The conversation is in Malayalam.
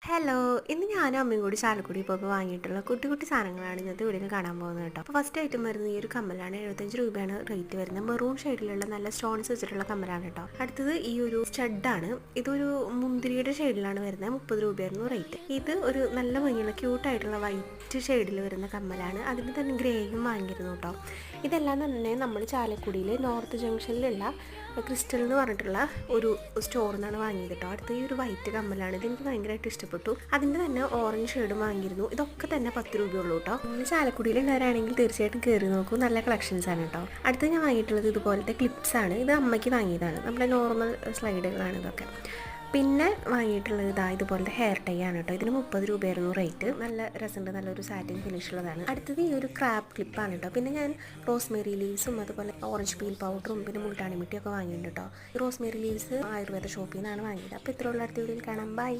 ഹലോ, ഇന്ന് ഞാനും അമ്മയും കൂടി ചാലക്കുടി പോയപ്പോൾ വാങ്ങിയിട്ടുള്ള കുട്ടി കുട്ടി സാധനങ്ങളാണ് ഇന്നത്തെ വീഡിയോയിൽ കാണാൻ പോകുന്നത് കേട്ടോ. അപ്പോൾ ഫസ്റ്റ് ഐറ്റം വരുന്നത് ഈ ഒരു കമ്മലാണ്. 75 രൂപയാണ് റേറ്റ് വരുന്നത്. മെറൂൺ ഷെയ്ഡിലുള്ള നല്ല സ്റ്റോൺസ് വെച്ചിട്ടുള്ള കമ്മലാണ് കേട്ടോ. അടുത്തത് ഈ ഒരു സ്റ്റഡാണ്. ഇതൊരു മുന്തിരിയുടെ ഷെയ്ഡിലാണ് വരുന്നത്. 30 രൂപയായിരുന്നു റേറ്റ്. ഇത് ഒരു നല്ല ഭംഗിയുള്ള ക്യൂട്ടായിട്ടുള്ള വൈറ്റ് ഷെയ്ഡിൽ വരുന്ന കമ്മലാണ്. അതിന് തന്നെ ഗ്രേയും വാങ്ങിയിരുന്നു കേട്ടോ. ഇതെല്ലാം തന്നെ നമ്മൾ ചാലക്കുടിയിൽ നോർത്ത് ജംഗ്ഷനിലുള്ള ക്രിസ്റ്റൽ എന്ന് പറഞ്ഞിട്ടുള്ള ഒരു സ്റ്റോറിൽ നിന്നാണ് വാങ്ങിയത് കേട്ടോ. അടുത്ത ഈ ഒരു വൈറ്റ് കമ്മലാണ്. ഇതെനിക്ക് ഭയങ്കരമായിട്ട് ഇഷ്ടപ്പെട്ടു. അതിൻ്റെ തന്നെ ഓറഞ്ച് ഷെയ്ഡും വാങ്ങിയിരുന്നു. ഇതൊക്കെ തന്നെ 10 രൂപയുള്ളൂ കേട്ടോ. നിങ്ങൾ ചാലക്കുടിയിൽ ഉള്ളവരാണെങ്കിൽ തീർച്ചയായിട്ടും കയറി നോക്കൂ. നല്ല കളക്ഷൻസ് ആണ് കേട്ടോ. അടുത്ത് ഞാൻ വാങ്ങിയിട്ടുള്ളത് ഇതുപോലത്തെ ക്ലിപ്സ് ആണ്. ഇത് അമ്മയ്ക്ക് വാങ്ങിയതാണ്. നമ്മുടെ നോർമൽ സ്ലൈഡുകളാണ് ഇതൊക്കെ. പിന്നെ വാങ്ങിയിട്ടുള്ളത് ഇതുപോലത്തെ ഹെയർ ടൈ ആണ് കേട്ടോ. ഇതിന് 30 രൂപയായിരുന്നു റേറ്റ്. നല്ല രസമുണ്ട്, നല്ലൊരു സാറ്റിൻ ഫിനിഷ് ഉള്ളതാണ്. അടുത്തത് ഈ ഒരു ക്രാബ് ക്ലിപ്പാണ് കേട്ടോ. പിന്നെ ഞാൻ റോസ്മേരി ലീവ്സും അതുപോലെ ഓറഞ്ച് പീൽ പൗഡറും പിന്നെ മുൾട്ടാണി മിട്ടിയൊക്കെ വാങ്ങിയിട്ടുണ്ട് കേട്ടോ. റോസ്മേരി ലീവ്സ് ആയുർവേദ ഷോപ്പിൽ നിന്നാണ് വാങ്ങിയത്. അപ്പോൾ ഇത്രയുള്ള അടുത്ത വീഡിയോയിൽ കാണാം. ബൈ.